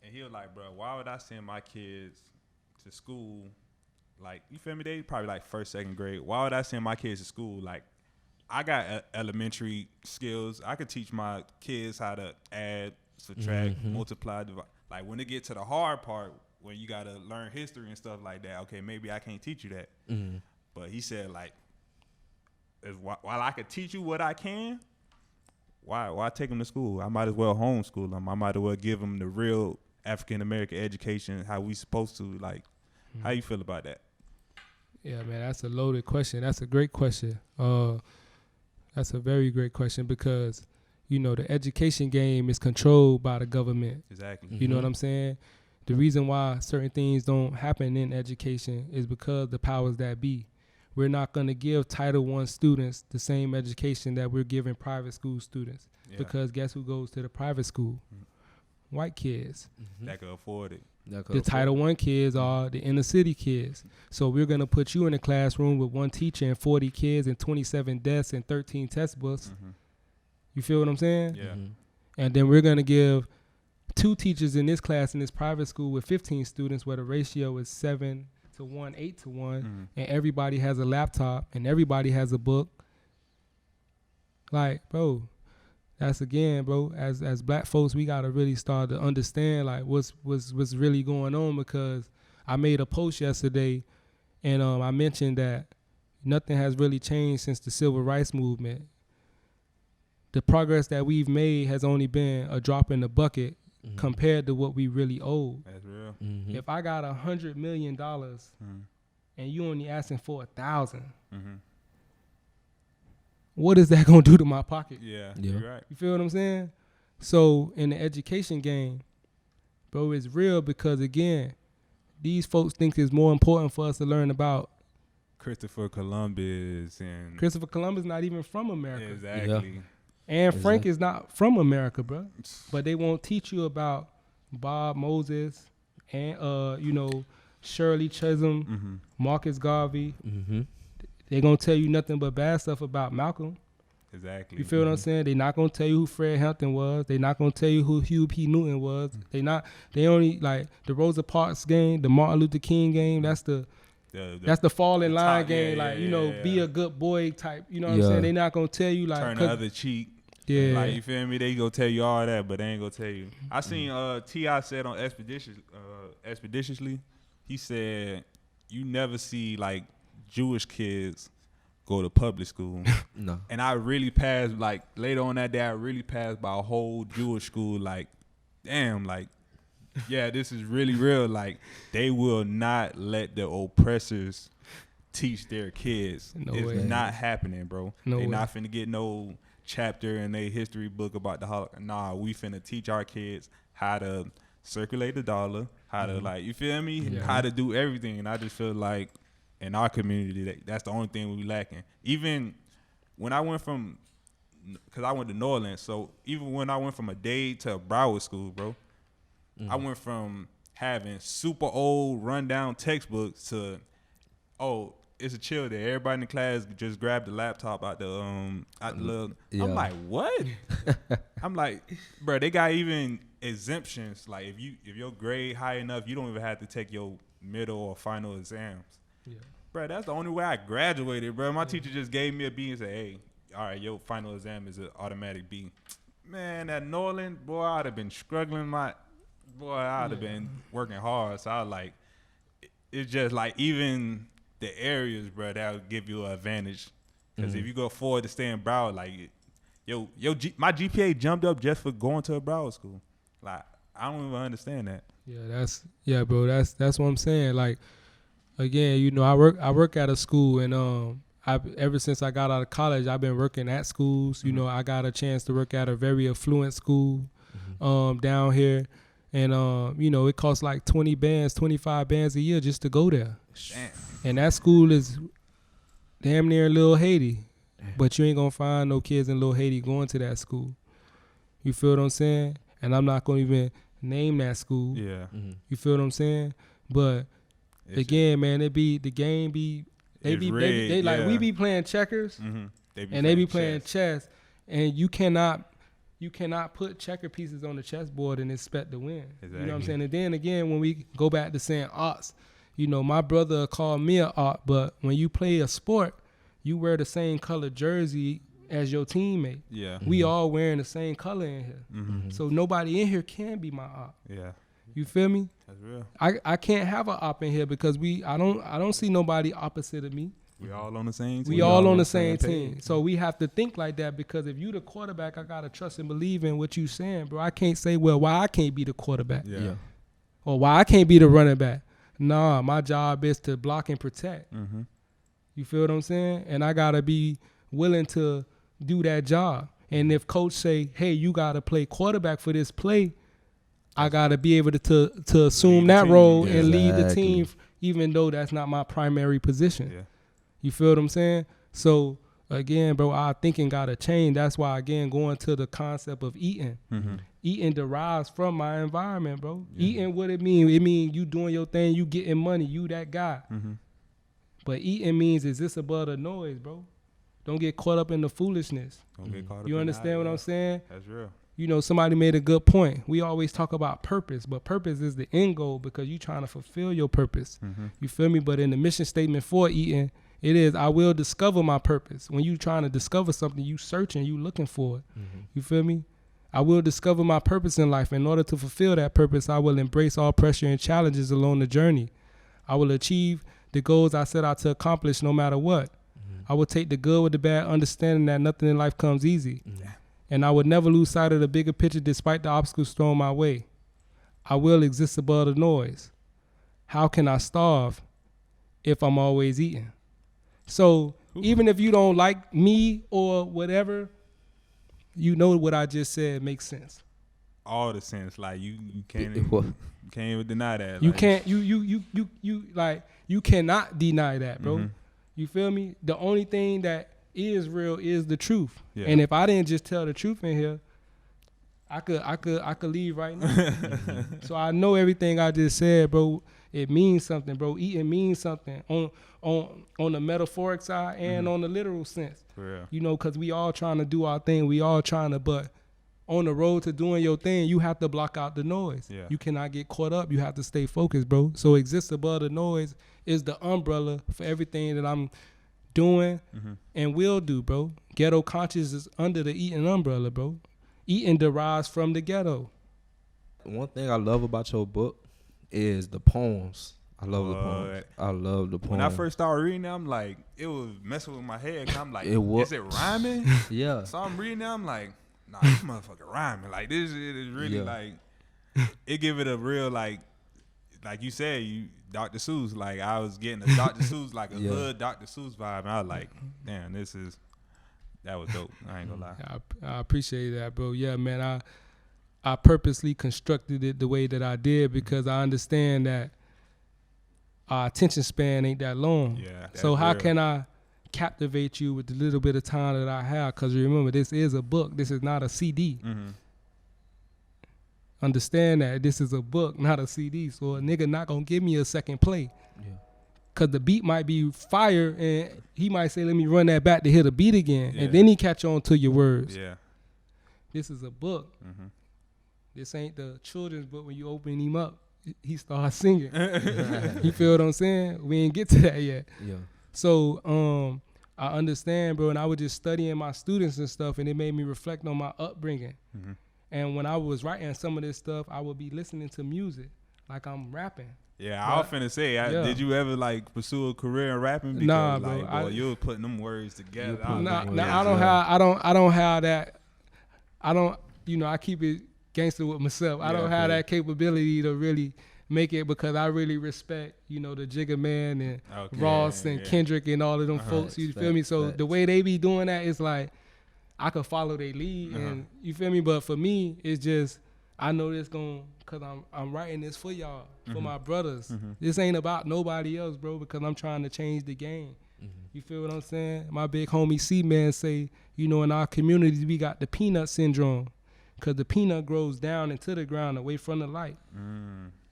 And he was like, bro, why would I send my kids to school? Like, you feel me? They probably like first, second grade. Why would I send my kids to school? Like, I got elementary skills. I could teach my kids how to add, subtract, multiply, divide. Like, when it get to the hard part, when you got to learn history and stuff like that, okay, maybe I can't teach you that. But he said, like, while I could teach you what I can, why take them to school? I might as well homeschool them. I might as well give them the real African-American education, how we supposed to. Like, how you feel about that? Yeah, man, that's a loaded question. That's a great question. That's a very great question because, you know, the education game is controlled by the government. Exactly. You know what I'm saying? The reason why certain things don't happen in education is because the powers that be. We're not going to give Title I students the same education that we're giving private school students. Because guess who goes to the private school? White kids. That could afford it. The Title I kids are the inner city kids. So we're going to put you in a classroom with one teacher and 40 kids and 27 desks and 13 test books. You feel what I'm saying? Yeah. And then we're going to give 2 teachers in this class in this private school with 15 students where the ratio is 7 to 1, 8 to 1, and everybody has a laptop and everybody has a book. Like, bro, that's again, bro, as black folks, we gotta really start to understand like what's really going on, because I made a post yesterday and I mentioned that nothing has really changed since the civil rights movement. The progress that we've made has only been a drop in the bucket compared to what we really owe. That's real. If I got $100 million and you only asking for 1,000, what is that gonna do to my pocket? Yeah, you're right. You feel what I'm saying? So in the education game, bro, it's real because again, these folks think it's more important for us to learn about Christopher Columbus and Christopher Columbus. Not even from America. Exactly. Yeah. And Frank is not from America, bro. But they won't teach you about Bob Moses and you know, Shirley Chisholm, Marcus Garvey. They're gonna tell you nothing but bad stuff about Malcolm. Exactly. You feel what I'm saying? They're not gonna tell you who Fred Hampton was. They're not gonna tell you who Huey P. Newton was. They only like the Rosa Parks game, the Martin Luther King game. That's the fall in line game. Be a good boy type. You know what I'm saying? They're not gonna tell you like turn the other cheek. Yeah. Like, you feel me? They gonna tell you all that, but they ain't gonna tell you. I seen T.I. said on Expeditiously, he said you never see like Jewish kids go to public school. No. And I really passed, like, later on that day, I really passed by a whole Jewish school. Like, damn, like, yeah, this is really real. Like, they will not let the oppressors teach their kids. No it's way. not happening, bro. No they way. not finna get no chapter in their history book about the Holocaust. Nah, we finna teach our kids how to circulate the dollar, how to, like, you feel me? Yeah. How to do everything. And I just feel like in our community, that's the only thing we lacking. Even when I went from, because I went to New Orleans, so even when I went from a Dade to a Broward school, bro, I went from having super old rundown textbooks to, oh, it's a chill day. Everybody in the class just grabbed the laptop out the little. Yeah. I'm like, what? I'm like, bro, they got even exemptions. Like if your grade high enough, you don't even have to take your middle or final exams. Yeah. Bro, that's the only way I graduated, bro. My teacher just gave me a B and said, hey, all right, your final exam is an automatic B. Man, at Norland, boy, I'd have been struggling I'd have been working hard. So I was like, it's just like even the areas, bro, that will give you an advantage. Because if you go forward to stay in Broward, like, my GPA jumped up just for going to a Broward school. Like, I don't even understand that. Bro. That's what I'm saying. Like, again, you know, I work at a school, and ever since I got out of college, I've been working at schools. You know, I got a chance to work at a very affluent school down here. And, you know, it costs like 25 bands a year just to go there. Damn. And that school is damn near Little Haiti. But you ain't going to find no kids in Little Haiti going to that school. You feel what I'm saying? And I'm not going to even name that school. Yeah. You feel what I'm saying? But, again, man, they be like, we be playing checkers. They be playing chess. And you cannot put checker pieces on the chessboard and expect to win. Exactly. You know what I'm saying? And then again, when we go back to saying arts, you know, my brother called me an art, but when you play a sport, you wear the same color jersey as your teammate. Yeah. We all wearing the same color in here. So nobody in here can be my op. Yeah. You feel me? That's real. I can't have an op in here because I don't see nobody opposite of me. We all on the same team. We all on the same team. So we have to think like that, because if you the quarterback, I gotta trust and believe in what you saying, bro. I can't say, well, why I can't be the quarterback. Yeah. Or why I can't be the running back. Nah, my job is to block and protect. You feel what I'm saying? And I gotta be willing to do that job. And if coach say, hey, you gotta play quarterback for this play, I gotta be able to assume that role and lead the team, even though that's not my primary position. Yeah. You feel what I'm saying? So again, bro, our thinking gotta change. That's why, again, going to the concept of eating. Eating derives from my environment, bro. Eating, what it mean? It mean you doing your thing, you getting money, you that guy. But eating means, is this above the noise, bro? Don't get caught up in the foolishness. Don't get caught up. You understand what I'm saying? That's real. You know, somebody made a good point. We always talk about purpose, but purpose is the end goal because you trying to fulfill your purpose. You feel me? But in the mission statement for eating, it is, I will discover my purpose. When you trying to discover something, you searching, you looking for it. You feel me? I will discover my purpose in life. In order to fulfill that purpose, I will embrace all pressure and challenges along the journey. I will achieve the goals I set out to accomplish no matter what. I will take the good with the bad, understanding that nothing in life comes easy. And I would never lose sight of the bigger picture despite the obstacles thrown my way. I will exist above the noise. How can I starve if I'm always eating? So even if you don't like me or whatever, you know what I just said makes sense. All the sense, like you can't even deny that. You like, can't you like you cannot deny that, bro. You feel me? The only thing that is real is the truth. Yeah. And if I didn't just tell the truth in here, I could leave right now. So I know everything I just said, bro. It means something, bro. Eating means something on the metaphoric side and on the literal sense. For real. You know, because we all trying to do our thing. We all trying to, but on the road to doing your thing, you have to block out the noise. Yeah. You cannot get caught up. You have to stay focused, bro. So exist above the noise is the umbrella for everything that I'm doing and will do, bro. Ghetto Conscious is under the eating umbrella, bro. Eating derives from the ghetto. One thing I love about your book is the poems. I love the poems. I love the poems. When I first started reading them, like, it was messing with my head. 'Cause I'm like, Is it rhyming? Yeah. So I'm reading them, I'm like, nah, this motherfucker rhyming. Like, this shit is really like, it give it a real, like you said, Dr. Seuss. Like, I was getting a Dr. Seuss, like a hood Dr. Seuss vibe. And I was like, damn, that was dope. I ain't gonna lie. I appreciate that, bro. Yeah, man. I purposely constructed it the way that I did because I understand that our attention span ain't that long. Yeah. So how can I captivate you with the little bit of time that I have? Because remember, this is a book. This is not a CD. Mm-hmm. Understand that this is a book, not a CD. So a nigga not gonna give me a second play. Yeah. Cause the beat might be fire, and he might say, "Let me run that back to hear the beat again," Yeah. and then he catch on to your words. Yeah. This is a book. Mm-hmm. This ain't the children's book. When you open him up, he starts singing. You feel what I'm saying? We ain't get to that yet. Yeah. So I understand, bro. And I was just studying my students and stuff, and it made me reflect on my upbringing. Mm-hmm. And when I was writing some of this stuff, I would be listening to music like I'm rapping. Yeah, I was finna say, did you ever like pursue a career in rapping? Because Nah, bro, like, boy, you was putting them words together. I don't have that. I don't. You know, I keep it gangster with myself. I don't have that capability to really make it because I really respect, you know, the Jigga Man and Ross and Kendrick and all of them folks. You feel me? So the way they be doing that is like I could follow their lead, and you feel me. But for me, it's just I know this cause I'm writing this for y'all, for my brothers. This ain't about nobody else, bro. Because I'm trying to change the game. You feel what I'm saying? My big homie C-Man say, you know, in our communities we got the peanut syndrome, cause the peanut grows down into the ground away from the light.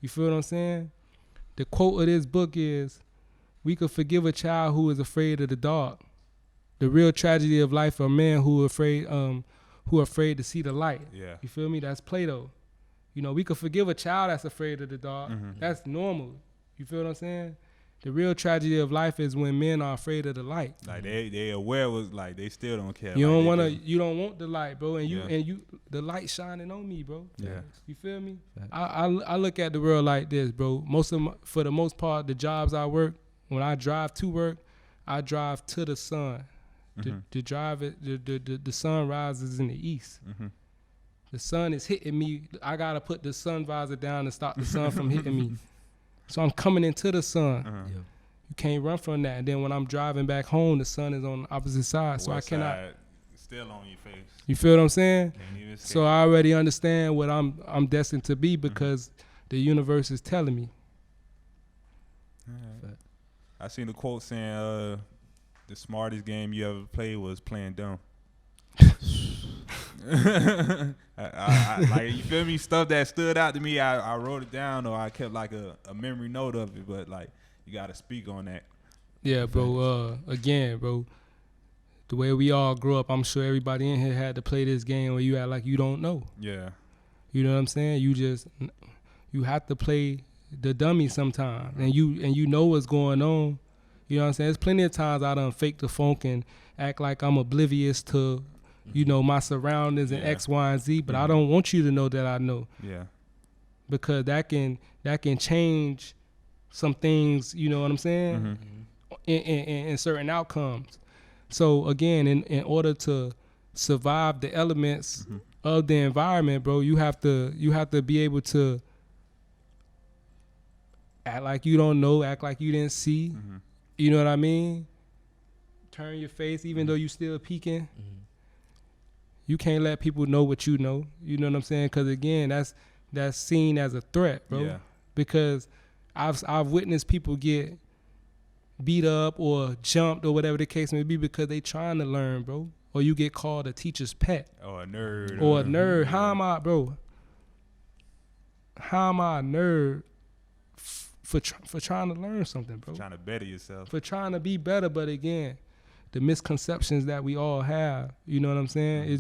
You feel what I'm saying? The quote of this book is, "We could forgive a child who is afraid of the dark. The real tragedy of life are men who are afraid to see the light." Yeah. You feel me? That's Plato. You know, we could forgive a child that's afraid of the dark. That's normal. You feel what I'm saying? The real tragedy of life is when men are afraid of the light. Like they aware was like they still don't care. You like you don't want the light, bro. And you the light shining on me, bro. Yeah. You feel me? I look at the world like this, bro. For the most part, the jobs I work, when I drive to work, I drive to the sun. The sun rises in the east. The sun is hitting me. I gotta put the sun visor down to stop the sun from hitting me. So I'm coming into the sun. You can't run from that. And then when I'm driving back home, the sun is on the opposite side. So West I cannot. side, still on your face. You feel what I'm saying? Can't even So I already understand what I'm destined to be because the universe is telling me. Right. I seen the quote saying, "The smartest game you ever played was playing dumb." I like, you feel me? Stuff that stood out to me, I wrote it down or I kept like a memory note of it. But like, you gotta speak on that. Yeah, bro. Again, bro. The way we all grew up, I'm sure everybody in here had to play this game where you act like you don't know. Yeah. You know what I'm saying? You have to play the dummy sometimes, and you know what's going on. You know what I'm saying? There's plenty of times I done fake the funk and act like I'm oblivious to, you know, my surroundings and X, Y, and Z. But I don't want you to know that I know. Yeah. Because that can change some things. You know what I'm saying? In certain outcomes. So again, in order to survive the elements of the environment, bro, you have to be able to act like you don't know, act like you didn't see. You know what I mean? Turn your face, even though you still peeking. You can't let people know what you know. You know what I'm saying? Because again, that's seen as a threat, bro. Yeah. Because I've witnessed people get beat up or jumped or whatever the case may be because they trying to learn, bro. Or you get called a teacher's pet. Or a nerd. Or a nerd. Yeah. How am I a nerd for trying to learn something, bro? For trying to better yourself. For trying to be better, but again, the misconceptions that we all have, you know what I'm saying?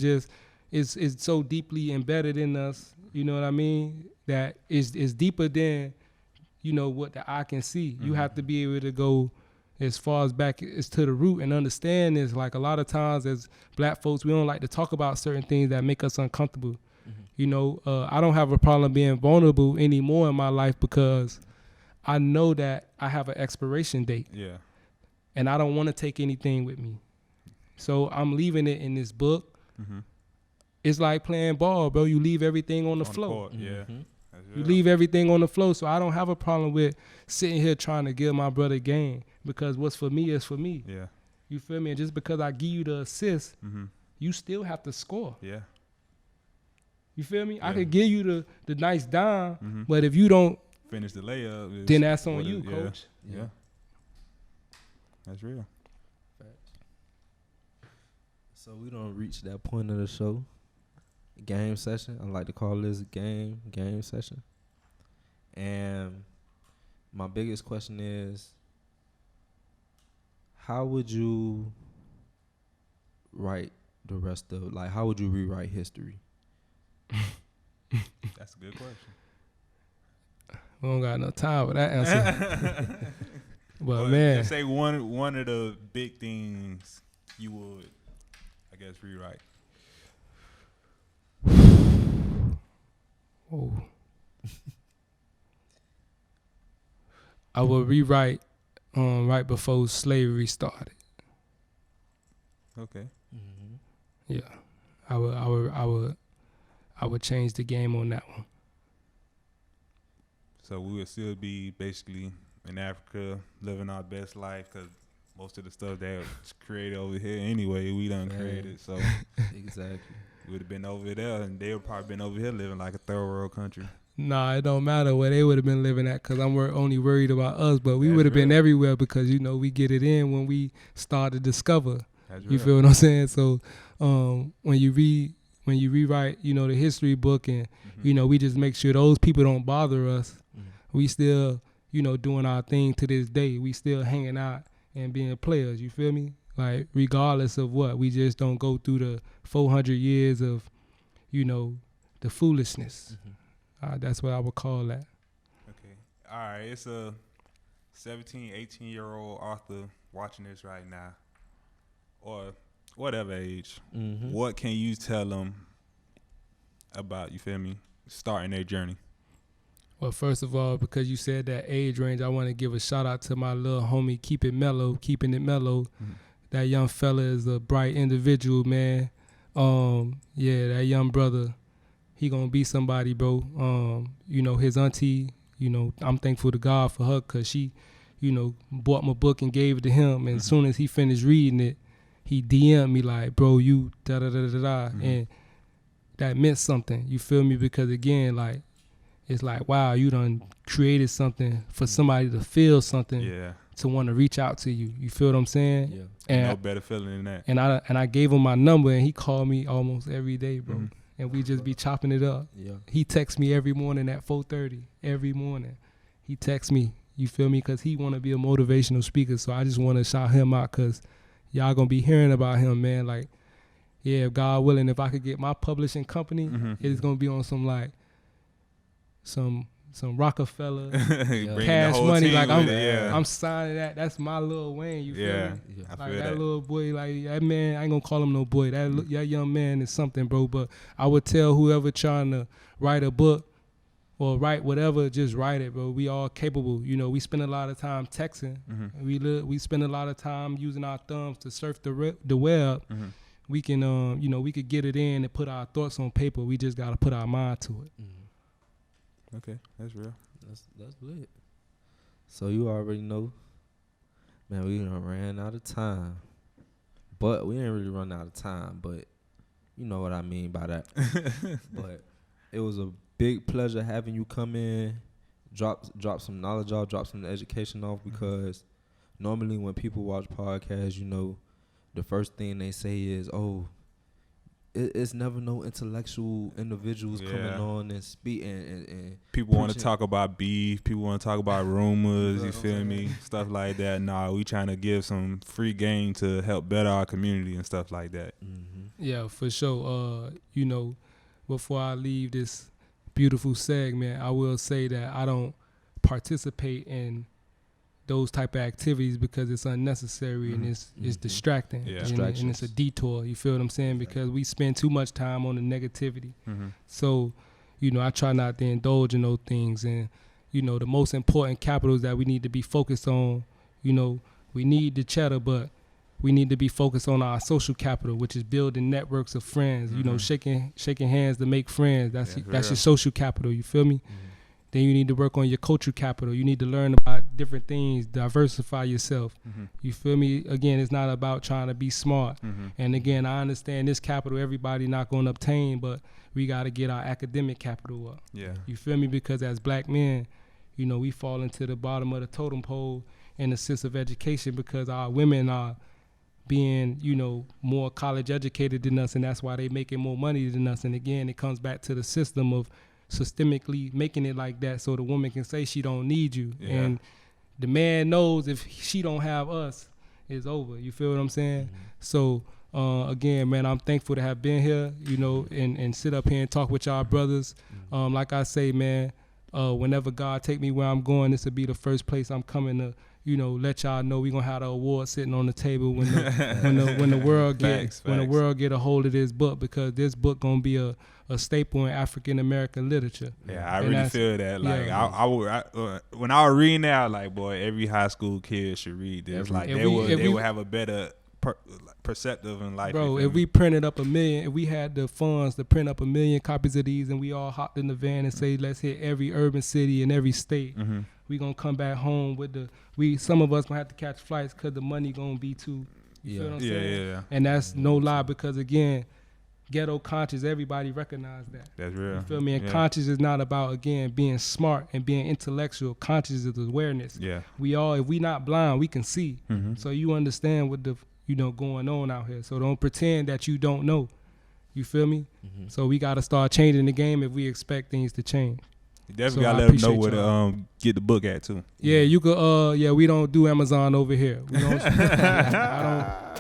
It's so deeply embedded in us, you know what I mean? That is deeper than, you know, what the eye can see. You have to be able to go as far as back as to the root and understand this. Like a lot of times as black folks, we don't like to talk about certain things that make us uncomfortable. You know, I don't have a problem being vulnerable anymore in my life because I know that I have an expiration date. Yeah. And I don't want to take anything with me. So I'm leaving it in this book. Mm-hmm. It's like playing ball, bro. You leave everything on the floor. Yeah. Mm-hmm. You leave everything on the floor. So I don't have a problem with sitting here trying to give my brother game, because what's for me is for me. Yeah. You feel me? And just because I give you the assist, Mm-hmm. you still have to score. Yeah. You feel me? Yeah. I could give you the nice dime, Mm-hmm. but if you don't, Finish the layup. then that's on you, coach. Yeah. That's real. So we don't reach that point of the show. Game session. I like to call this game session. And my biggest question is, how would you write the rest of, like, how would you rewrite history? That's a good question. We don't got no time for that answer. But Well, man, let's say one of the big things you would, I guess, rewrite. oh. I would rewrite right before slavery started. Okay. Mm-hmm. Yeah, I would change the game on that one. So we would still be basically in Africa living our best life, because most of the stuff that's created over here anyway, we done created. So Exactly. we would have been over there, and they would probably been over here living like a third world country. Nah, it don't matter where they would have been living at, because I'm only worried about us. But we That's would have been real. everywhere, because, you know, we get it in when we start to discover. That's You real. feel what I'm saying? So when you rewrite, you know, the history book, and, Mm-hmm. you know, we just make sure those people don't bother us. Mm-hmm. We still, you know, doing our thing to this day. We still hanging out and being players. You feel me? Like, regardless of what, we just don't go through the 400 years of, you know, the foolishness. Mm-hmm. That's what I would call that. Okay. All right. It's a 17, 18-year-old author watching this right now, or whatever age. Mm-hmm. What can you tell them about, you feel me, starting their journey? Well, first of all, because you said that age range, I want to give a shout out to my little homie, keeping it mellow. Mm-hmm. That young fella is a bright individual, man. Yeah, that young brother, he gonna be somebody, bro. You know, his auntie, you know, I'm thankful to God for her, because she, you know, bought my book and gave it to him. And as soon as he finished reading it, he DM'd me like, bro, you da-da-da-da-da. And that meant something, you feel me? Because, again, like, it's like, wow, you done created something for somebody to feel something, Yeah. to want to reach out to you. You feel what I'm saying? Yeah. And No better feeling than that. and I gave him my number, and he called me almost every day, bro. Mhm. And we just be chopping it up. Yeah. He texts me every morning at 4:30. Every morning, he texts me. You feel me? Because he want to be a motivational speaker. So I just want to shout him out, because y'all gonna be hearing about him, man. Like, yeah, if God willing, if I could get my publishing company, Mhm. it's gonna be on some like some Rockefeller Bringing the cash whole money. team Like with it, yeah. I'm signing that. That's my Lil Wayne. You feel Yeah. me? Yeah. I Like feel that that. little boy, like that man, I ain't gonna call him no boy. That young man is something, bro. But I would tell whoever trying to write a book or write whatever, just write it, bro. We all capable. You know, we spend a lot of time texting. Mhm. We spend a lot of time using our thumbs to surf the web. Mhm. We can, you know, we could get it in and put our thoughts on paper. We just gotta put our mind to it. Mm-hmm. Okay, that's real. That's lit. So you already know, man, we done ran out of time. But we didn't really run out of time, but you know what I mean by that. But it was a big pleasure having you come in, drop some knowledge off, drop some education off, because normally when people watch podcasts, you know, the first thing they say is, oh, it's never no intellectual individuals coming Yeah. on and speak and People want to preaching. talk about beef. People want to talk about rumors. You You know what feel I'm me? Stuff like that. Nah, we trying to give some free game to help better our community and stuff like that. Mm-hmm. Yeah, for sure. You know, before I leave this beautiful segment, I will say that I don't participate in those type of activities because it's unnecessary and it's Mhm. distracting. Yeah. And it's a Distractions. detour. You feel what I'm saying? Because we spend too much time on the negativity. Mm-hmm. So, you know, I try not to indulge in those things. And, you know, the most important capitals that we need to be focused on. You know, we need the cheddar, but we need to be focused on our social capital, which is building networks of friends. You know, shaking hands to make friends. That's your social capital. You feel me? Then you need to work on your cultural capital. You need to learn about different things, diversify yourself. You feel me? Again, it's not about trying to be smart. And again, I understand this capital everybody not going to obtain, but we got to get our academic capital up. Yeah. You feel me? Because as black men, you know, we fall into the bottom of the totem pole in the sense of education because our women are being, you know, more college educated than us, and that's why they making more money than us. And again, it comes back to the system of systemically making it like that so the woman can say she don't need you. And the man knows if she don't have us, it's over. You feel what I'm saying? So again, man, I'm thankful to have been here, you know, and sit up here and talk with y'all brothers. Like I say, man, whenever God take me where I'm going, this will be the first place I'm coming to, you know, let y'all know we gonna have the award sitting on the table when the world get a hold of this book, because this book gonna be a staple in African American literature. Yeah, I really feel that. Like I when I was reading that, I was like, boy, every high school kid should read this. Like they would have a better perceptive in life. Bro, if we printed up 1 million, if we had the funds to print up 1 million copies of these, and we all hopped in the van and say, let's hit every urban city in every state. We gonna come back home with some of us gonna have to catch flights because the money gonna be too. You feel what I'm saying? Yeah. And that's no lie, because again, ghetto conscious, everybody recognize that. That's real. You feel me? And conscious is not about, again, being smart and being intellectual. Conscious is awareness. Yeah. If we not blind, we can see. So you understand what going on out here. So don't pretend that you don't know. You feel me? So we gotta start changing the game if we expect things to change. You definitely gotta let them know where to get the book at too. Yeah, you could. We don't do Amazon over here. We don't.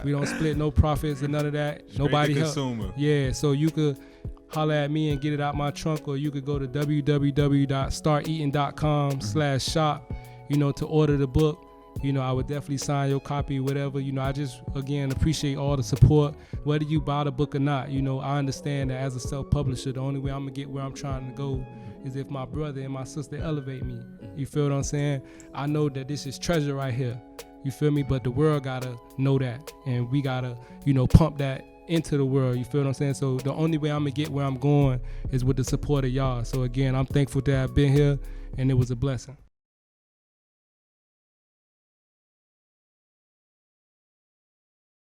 We don't split no profits or none of that. Straight Nobody to help. consumer. Yeah, so you could holler at me and get it out my trunk, or you could go to www.starteating.com/shop. You know, to order the book. You know, I would definitely sign your copy, whatever. You know, I just, again, appreciate all the support, whether you buy the book or not. You know, I understand that as a self-publisher, the only way I'm going to get where I'm trying to go is if my brother and my sister elevate me. You feel what I'm saying? I know that this is treasure right here. You feel me? But the world got to know that. And we got to, you know, pump that into the world. You feel what I'm saying? So the only way I'm going to get where I'm going is with the support of y'all. So, again, I'm thankful to have been here, and it was a blessing.